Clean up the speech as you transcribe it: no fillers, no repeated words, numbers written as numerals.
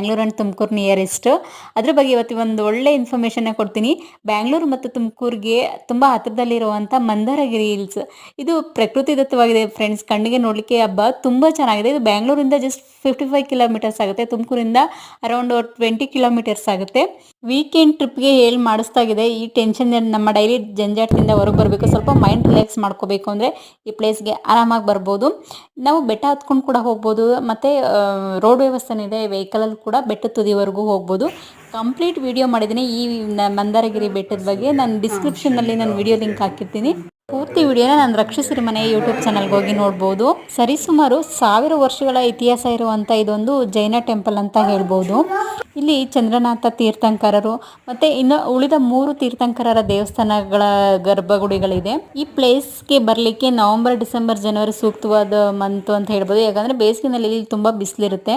Bangalore and Tumakuru nearest. ಅದ್ರ ಬಗ್ಗೆ ಇವತ್ತು ಒಂದು ಒಳ್ಳೆ ಇನ್ಫಾರ್ಮೇಷನ್ನ ಕೊಡ್ತೀನಿ. ಬ್ಯಾಂಗ್ಳೂರು ಮತ್ತು ತುಮಕೂರಿಗೆ ತುಂಬ ಹತ್ತಿರದಲ್ಲಿರುವಂಥ ಮಂದಾರಗಿರಿ ಹಿಲ್ಸ್. ಇದು ಪ್ರಕೃತಿ ದತ್ತವಾಗಿದೆ ಫ್ರೆಂಡ್ಸ್. ಕಣ್ಣಿಗೆ ನೋಡಲಿಕ್ಕೆ ಹಬ್ಬ ತುಂಬ ಚೆನ್ನಾಗಿದೆ. ಇದು ಬ್ಯಾಂಗ್ಳೂರಿಂದ ಜಸ್ಟ್ 55 ಕಿಲೋಮೀಟರ್ಸ್ ಆಗುತ್ತೆ. ತುಮಕೂರಿಂದ ಅರೌಂಡ್ 20 ಕಿಲೋಮೀಟರ್ಸ್ ಆಗುತ್ತೆ. ವೀಕೆಂಡ್ ಟ್ರಿಪ್ಗೆ ಹೇಳಿ ಮಾಡಿಸ್ತಾಗಿದೆ. ಈ ಟೆನ್ಷನ್ ನಮ್ಮ ಡೈಲಿ ಜಂಜಾಟದಿಂದ ಹೊರಗೆ ಬರಬೇಕು, ಸ್ವಲ್ಪ ಮೈಂಡ್ ರಿಲ್ಯಾಕ್ಸ್ ಮಾಡ್ಕೋಬೇಕು ಅಂದರೆ ಈ ಪ್ಲೇಸ್ಗೆ ಆರಾಮಾಗಿ ಬರ್ಬೋದು. ನಾವು ಬೆಟ್ಟ ಹತ್ಕೊಂಡು ಕೂಡ ಹೋಗ್ಬೋದು, ಮತ್ತು ರೋಡ್ ವ್ಯವಸ್ಥೆ ಇದೆ. ವೆಹಿಕಲಲ್ಲಿ ಕೂಡ ಬೆಟ್ಟದ ತುದಿವರೆಗೂ ಹೋಗ್ಬೋದು. ಕಂಪ್ಲೀಟ್ ವಿಡಿಯೋ ಮಾಡಿದ್ದೀನಿ ಈ ಮಂದಾರಗಿರಿ ಬೆಟ್ಟದ ಬಗ್ಗೆ. ನಾನು ಡಿಸ್ಕ್ರಿಪ್ಷನ್ನಲ್ಲಿ ನಾನು ವಿಡಿಯೋ ಲಿಂಕ್ ಹಾಕಿರ್ತೀನಿ. ಪೂರ್ತಿ ವಿಡಿಯೋನ ನಾನು ರಕ್ಷಿಸಿರಿ ಮನೆ ಯೂಟ್ಯೂಬ್ ಚಾನಲ್ಗೆ ಹೋಗಿ ನೋಡ್ಬೋದು. ಸರಿಸುಮಾರು 1000 ವರ್ಷಗಳ ಇತಿಹಾಸ ಇರುವಂಥ ಇದೊಂದು ಜೈನ ಟೆಂಪಲ್ ಅಂತ ಹೇಳ್ಬೋದು. ಇಲ್ಲಿ ಚಂದ್ರನಾಥ ತೀರ್ಥಂಕರರು ಮತ್ತು ಇನ್ನು ಉಳಿದ 3 ತೀರ್ಥಂಕರರ ದೇವಸ್ಥಾನಗಳ ಗರ್ಭಗುಡಿಗಳಿದೆ. ಈ ಪ್ಲೇಸ್ಗೆ ಬರಲಿಕ್ಕೆ ನವಂಬರ್, ಡಿಸೆಂಬರ್, ಜನವರಿ ಸೂಕ್ತವಾದ ಮಂತು ಅಂತ ಹೇಳ್ಬೋದು. ಯಾಕಂದರೆ ಬೇಸಿಗೆನಲ್ಲಿ ಇಲ್ಲಿ ತುಂಬ ಬಿಸಿಲಿರುತ್ತೆ.